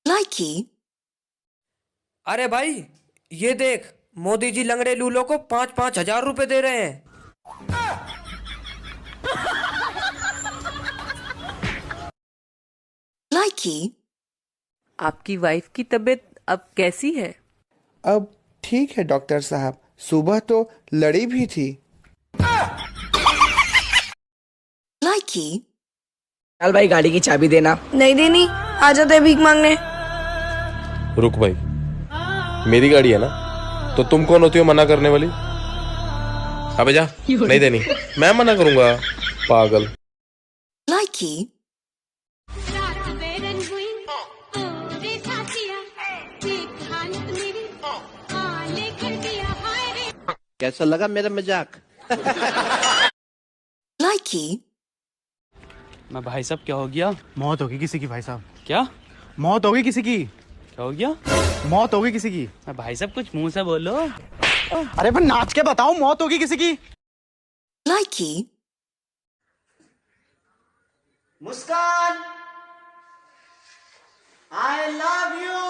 Likey. अरे भाई ये देख, मोदी जी लंगड़े लूलों को 5-5 हजार रुपए दे रहे हैं। Likey. आपकी वाइफ की तबीयत अब कैसी है? अब ठीक है डॉक्टर साहब, सुबह तो लड़ी भी थी। Likey. चल भाई गाड़ी की चाबी देना। नहीं देनी, आ जाते हैं भीख मांगने। रुक भाई, मेरी गाड़ी है ना, तो तुम कौन होती हो मना करने वाली? अबे जा, नहीं देनी। मैं मना करूंगा, पागल। Likey. कैसा लगा मेरा मजाक? Likey. मैं भाई साहब क्या हो गया? मौत होगी किसी की भाई साहब। क्या मौत होगी किसी की। क्या हो गया? मौत होगी किसी की। मैं भाई साहब कुछ मुंह से बोलो। अरे पर नाच के बताओ, मौत होगी किसी की। Likey. Muskan, I love you.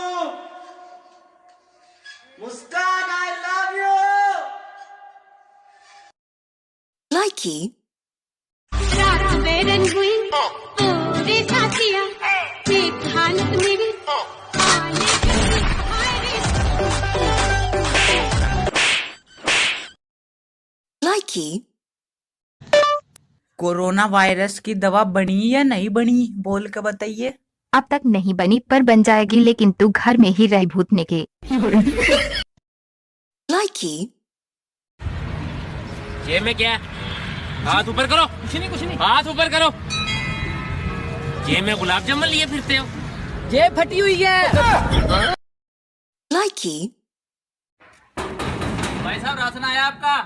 Muskan, I love you. Likey. Likey. Corona virus की दवा बनी या नहीं बनी, बोल के बताइए। अब तक नहीं बनी पर बन जाएगी, लेकिन तू घर में ही रह भूतने के। Likey. जेब में क्या है? हाथ ऊपर करो। कुछ नहीं। हाथ ऊपर करो। जेब में गुलाब जामुन लिए फिरते हो। जेब फटी हुई है। Likey. भाई साहब राशन आया आपका?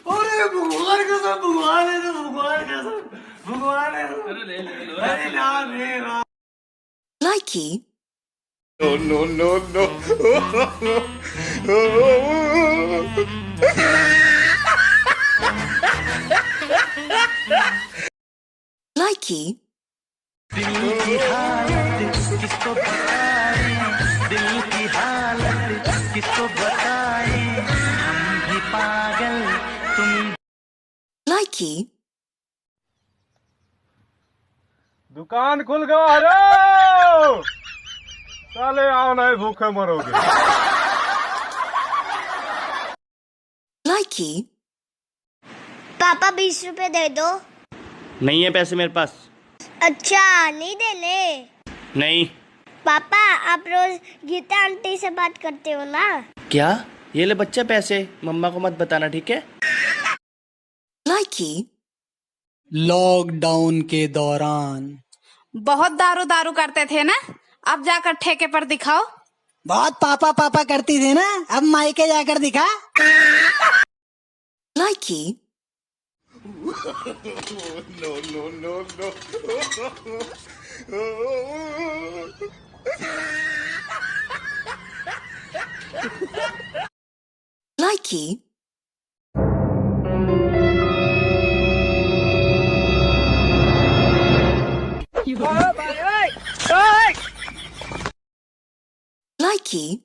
अरे भगवान कसम, भगवान है, भगवान कसम, भगवान है। अरे ना। Likey. No. Likey. Likey. दुकान खुल गया। अरे साले आओ, नहीं भूखे मरोगे। Likey. पापा 20 रुपए दे दो। नहीं है पैसे मेरे पास। अच्छा नहीं देने? नहीं। पापा आप रोज गीता आंटी से बात करते हो ना? क्या? ये ले बच्चा पैसे, मम्मा को मत बताना, ठीक है? Likey. लॉकडाउन के दौरान बहुत दारू करते थे ना, अब जाकर ठेके पर दिखाओ। बहुत पापा करती थी ना, अब मायके जाकर दिखा। Likey. No. Likey. Likey.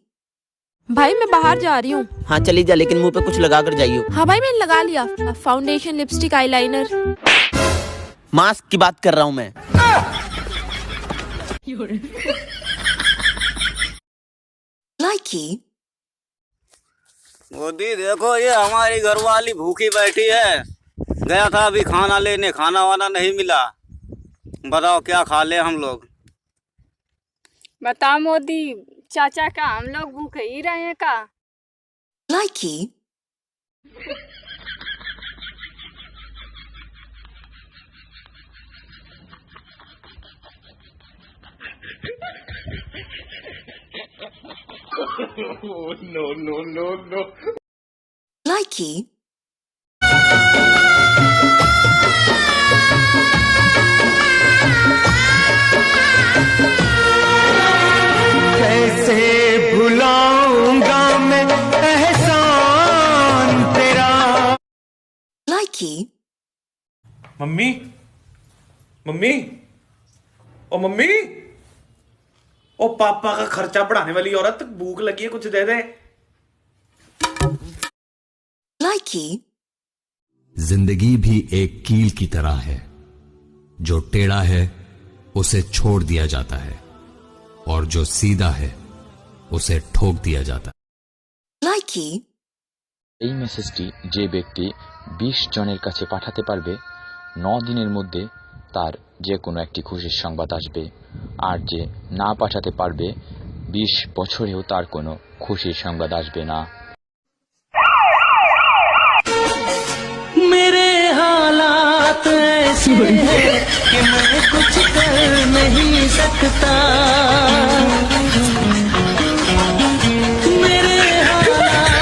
भाई मैं बाहर जा रही हूँ। हाँ चली जा, लेकिन मुंह पे कुछ लगा कर जाइयो। हाँ भाई मैंने लगा लिया, फाउंडेशन, लिपस्टिक, आईलाइनर। मास्क की बात कर रहा हूँ मैं। Likey. मोदी देखो, ये हमारी घरवाली भूखी बैठी है। गया था अभी खाना लेने, खाना वाना नहीं मिला। बताओ क्या खा ले हम लोग। बताओ मोदी चाचा का हम लोग भूखे ही रहे हैं का? Likey. No. Likey. कैसे भुलाऊंगा मैं मम्मी मम्मी ओ मम्मी ओ पापा का खर्चा बढ़ाने वाली औरत, भूख लगी है, कुछ दे दे। likey, जिंदगी भी एक कील की तरह है, जो टेढ़ा है उसे छोड़ दिया जाता है और जो सीधा है उसे ठोक दिया जाता है। likey, এই মেসেজটি যে ব্যক্তি 20 জনের কাছে পাঠাতে পারবে 9 দিনের মধ্যে তার যে কোনো একটি খুশির সংবাদ আসবে, আর যে না পাঠাতে পারবে 20 বছরেও তার কোনো খুশির সংবাদ আসবে না। मेरे हालात ऐसे हैं कि मैं कुछ कर नहीं सकता।